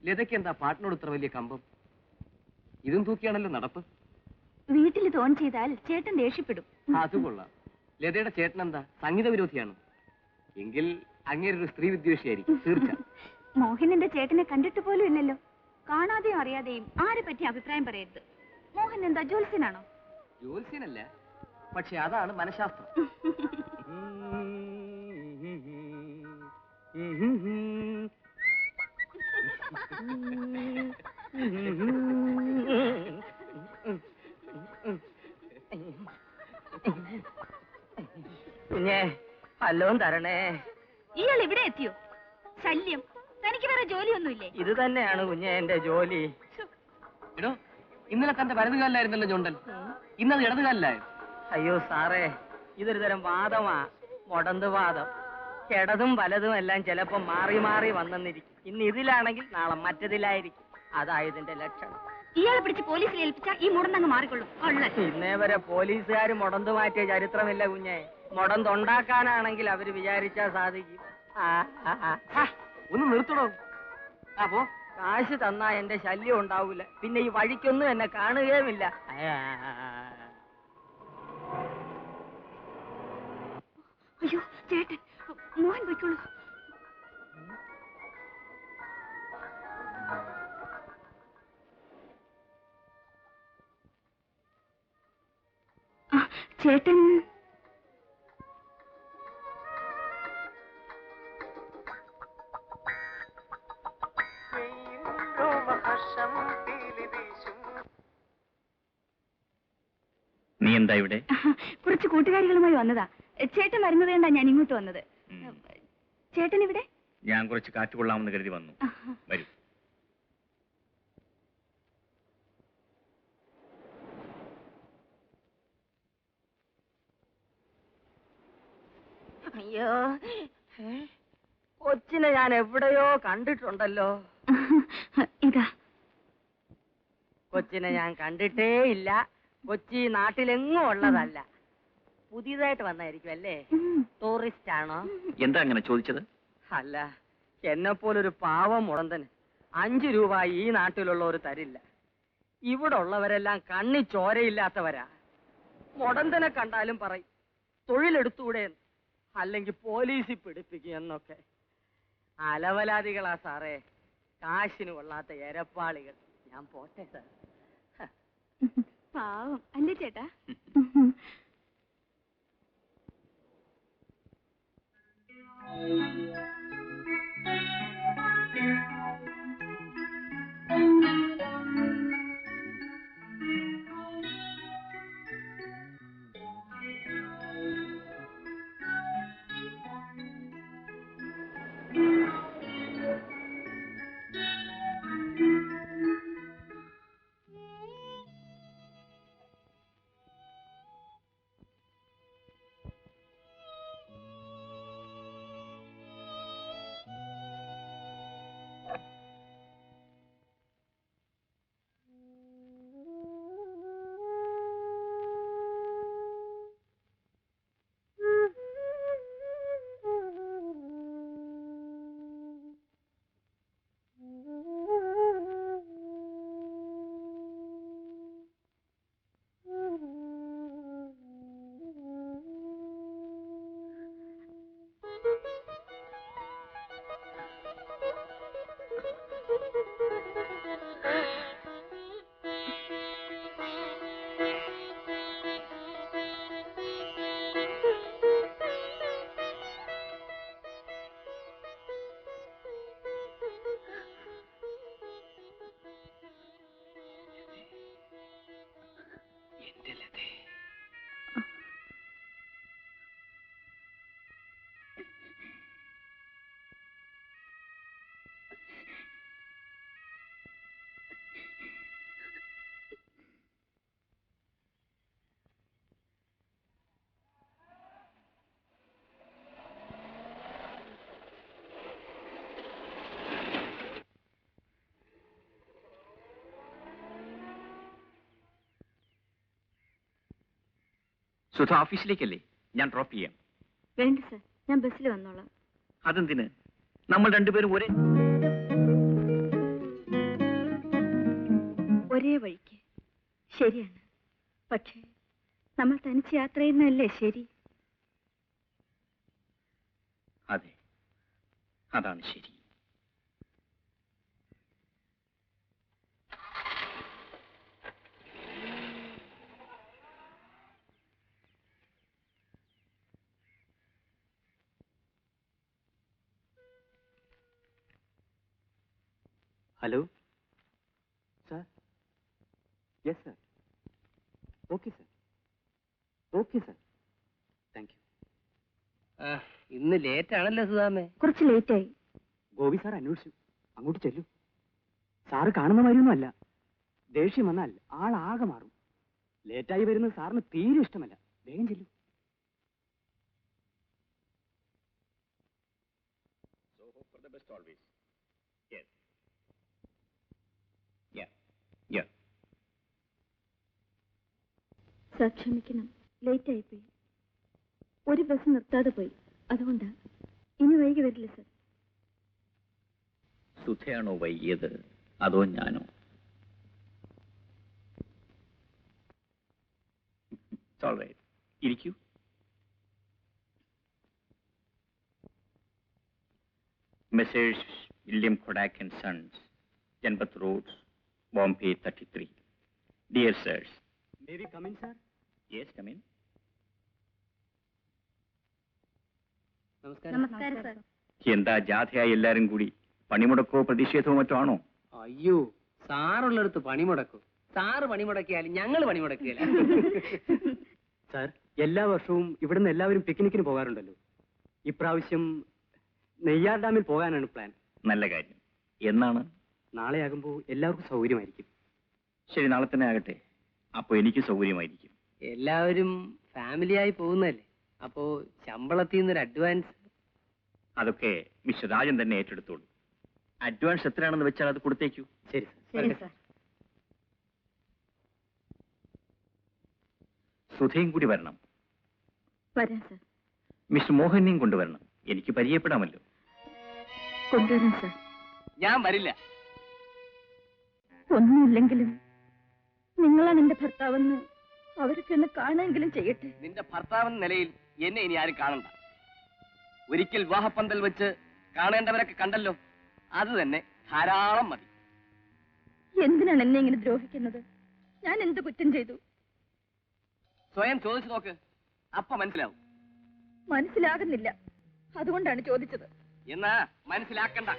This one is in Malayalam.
ലതയ്ക്ക് എന്താ പാട്ടിനോട് ഇത്ര വലിയ കമ്പം? ഇതും തൂക്കിയാണല്ലോ നടപ്പ്. വീട്ടിൽ തോൺ ചെയ്താൽ ചേട്ടൻ ദേഷ്യപ്പെടും. അത് കൊള്ളാം. ലതയുടെ ചേട്ടൻ എന്താ സംഗീത വിരോധിയാണ്? എങ്കിൽ അങ്ങേരൊരു സ്ത്രീ വിദ്വേഷിയായിരിക്കും തീർച്ച. മോഹനന്റെ ചേട്ടനെ കണ്ടിട്ട് പോലും ഇല്ലല്ലോ. കാണാതെയും അറിയാതെയും ആരെ പറ്റി അഭിപ്രായം പറയരുത്. മോഹൻ എന്താ ജ്യോത്സ്യനാണോ? ജ്യോത്സ്യനല്ല, പക്ഷെ അതാണ് മനഃശാസ്ത്രം. കുഞ്ഞേ വല്ലോം തരണേ. ഇയാൾ ഇവിടെ എത്തിയോ? ശല്യം. തനിക്ക് വേറെ ജോലിയൊന്നുമില്ലേ? ഇത് തന്നെയാണ് കുഞ്ഞേ എന്റെ ജോലി. എടോ, ഇന്നലെ തന്റെ വലതുകാലിലായിരുന്നല്ലോ ഞൊണ്ടൽ, ഇന്നത് ഇടതുകാലിലായോ? അയ്യോ സാറേ, ഇതൊരു തരം വാദമാ, മുടന്ത് വാദം. ഇടതും വലതും എല്ലാം ചിലപ്പോ മാറി മാറി വന്നെന്നിരിക്കും. ഇന്ന് ഇതിലാണെങ്കിൽ നാളെ മറ്റതിലായിരിക്കും. അതായതിന്റെ ലക്ഷണം. ഇയാളെ പിടിച്ച് പോലീസിൽ ഏൽപ്പിച്ചാൽ ഈ മുടന്തങ്ങ് മാറിക്കൊള്ളും. ഇന്നേ വരെ പോലീസുകാർ മുടന്ത് മാറ്റിയ ചരിത്രമില്ല കുഞ്ഞെ. മുടന്തുണ്ടാക്കാനാണെങ്കിൽ അവര് വിചാരിച്ചാ സാധിക്കും. ഒന്ന് നിർത്തണോ? അപ്പോ കാശ് തന്നാ എന്റെ ശല്യം ഉണ്ടാവൂല. പിന്നെ ഈ വഴിക്കൊന്നും എന്നെ കാണുകയുമില്ല. അയ്യോ ചേട്ടൻ, മോഹൻ പോയിക്കോളൂ. ചേട്ടൻ നീ എന്താ ഇവിടെ? കുറച്ച് കൂട്ടുകാരികളുമായി വന്നതാ. ചേട്ടൻ വരുന്നത് കൊണ്ടാ ഞാൻ ഇങ്ങോട്ട് വന്നത്. ചേട്ടൻ ഇവിടെ? ഞാൻ കുറച്ച് കാറ്റ് കൊള്ളാമെന്ന് കരുതി വന്നു. വരൂ. അയ്യോ, കൊച്ചിനെ ഞാൻ എവിടെയോ കണ്ടിട്ടുണ്ടല്ലോ. ഇതാ കൊച്ചിനെ ഞാൻ കണ്ടിട്ടേ ഇല്ല. കൊച്ചി നാട്ടിലെങ്ങും ഉള്ളതല്ല. പുതിയതായിട്ട് വന്നായിരിക്കും അല്ലേ? ടൂറിസ്റ്റ് ആണോ? എന്താ അങ്ങനെ ചോദിച്ചത്? അല്ല, എന്നെ പോലൊരു പാവം മുടന്തന് 5 രൂപ ഈ നാട്ടിലുള്ളവർ തരില്ല. ഇവിടെ ഉള്ളവരെല്ലാം കണ്ണി ചോരയില്ലാത്തവരാ. മുടന്തനെ കണ്ടാലും പറയും തൊഴിലെടുത്തൂടെ, അല്ലെങ്കിൽ പോലീസിൽ പിടിപ്പിക്കും എന്നൊക്കെ. അലവലാദികളാ സാറേ, കാശിന് കൊള്ളാത്ത എരപ്പാളികൾ. ഞാൻ പോട്ടെ സാർ. പാവം അല്ലേ ചേട്ടാ? സുധ ഓഫീസിലേക്കല്ലേ? ഞാൻ ഡ്രോപ്പ് ചെയ്യാം. വേണ്ട സർ, ഞാൻ ബസ്സിൽ വന്നോളാം. അതെന്തിന്? നമ്മൾ രണ്ടുപേരും ഒരേ പഴയ വഴിക്ക്. ശരിയാണ്, പക്ഷേ നമ്മൾ തനിച്ച് യാത്ര ചെയ്യുന്നതല്ലേ ശരി? അതെ, അതാണ് ശരി. Hello sir. Yes sir. Okay sir. Okay sir. Thank you. ഇന്ന് ലേറ്റ് ആണല്ലോ സുധാമേ. കുറച്ച് ലേറ്റായി. ഗോപി സാർ അന്വേഷിച്ചു. അങ്ങോട്ട് ചെല്ലു. സാറ് കാണുന്ന മാതിരിയൊന്നും അല്ല. ദേഷ്യം വന്നാൽ ആളാകെ മാറും. ലേറ്റായി വരുന്നത് സാറിന് തീരെ ഇഷ്ടമല്ല. വേഗം ചെല്ലു. So hope for the best always. Yes. Yeah. Yeah. Sir ക്ഷമിക്കണം, ലേറ്റായി പോയി. ഒരു ബസ് നിർത്താതെ പോയി, അതുകൊണ്ടാ. ഇനി വൈകി വരില്ല സാർ. സുധയാണോ വൈകിയത് അതോ ഞാനോ? It's all right. ഇരിക്കൂ. Messrs. William Kodak and Sons, Janpat Roads, Bombay 33. Dear sirs. May we come in, sir? Yes, come in. നമസ്കാരം സാർ. എന്താ ജാഥയായി എല്ലാരും കൂടി? പണിമുടക്കോ പ്രതിഷേധമോ മറ്റോ ആണോ? അയ്യോ, സാറുള്ളടുത്ത് പണിമുടക്കും. സാറ് പണിമുടക്കിയാലും ഞങ്ങൾ പണിമുടക്കിയല്ല. സാർ, എല്ലാ വർഷവും ഇവിടുന്ന് എല്ലാവരും പിക്നിക്കിന് പോകാറുണ്ടല്ലോ. ഇപ്രാവശ്യം നെയ്യാർ ഡാമിൽ പോകാനാണ് പ്ലാൻ. നല്ല കാര്യം. എന്നാണ്? നാളെയാകുമ്പോൾ എല്ലാവർക്കും സൗകര്യമായിരിക്കും. ശരി, നാളെ തന്നെ ആകട്ടെ. അപ്പൊ എനിക്ക് സൗകര്യമായിരിക്കും. എല്ലാവരും ഫാമിലിയായി പോകുന്നല്ലേ, അപ്പോ ശമ്പളത്തിൽ നിന്നൊരു അഡ്വാൻസ്. അതൊക്കെ മിസ്റ്റർ രാജൻ തന്നെ ഏറ്റെടുത്തോളൂ. അഡ്വാൻസ് എത്രയാണെന്ന് വെച്ചാൽ അത് കൊടുത്തേക്കൂ. ശരി ശരി സാർ. സുധയും കൂടി വരണം. വരാം സാർ. മിസ്റ്റർ മോഹനെയും കൊണ്ടുവരണം. എനിക്ക് പരിചയപ്പെടാമല്ലോ. കൊണ്ടുവരാം സാർ. ഞാൻ വരില്ല. ഒന്നുമില്ലെങ്കിലും നിങ്ങളാണ് എന്റെ ഭർത്താവെന്ന് അവർക്ക് എന്നെ കാണുമെങ്കിലും ചെയ്യട്ടെ. നിന്റെ ഭർത്താവെന്ന നിലയിൽ എന്നെ ഇനി ആരും കാണണ്ട. ഒരിക്കൽ വിവാഹപ്പന്തൽ വെച്ച് കാണേണ്ടവരൊക്കെ കണ്ടല്ലോ, അത് തന്നെ ധാരാളം മതി. എന്തിനാണ് എന്നെ ഇങ്ങനെ ദ്രോഹിക്കുന്നത്? ഞാൻ എന്ത് കുറ്റം ചെയ്തു? സ്വയം ചോദിച്ചു നോക്ക്, അപ്പൊ മനസ്സിലാവും. മനസ്സിലാകുന്നില്ല, അതുകൊണ്ടാണ് ചോദിച്ചത്. എന്നാ മനസ്സിലാക്കണ്ട.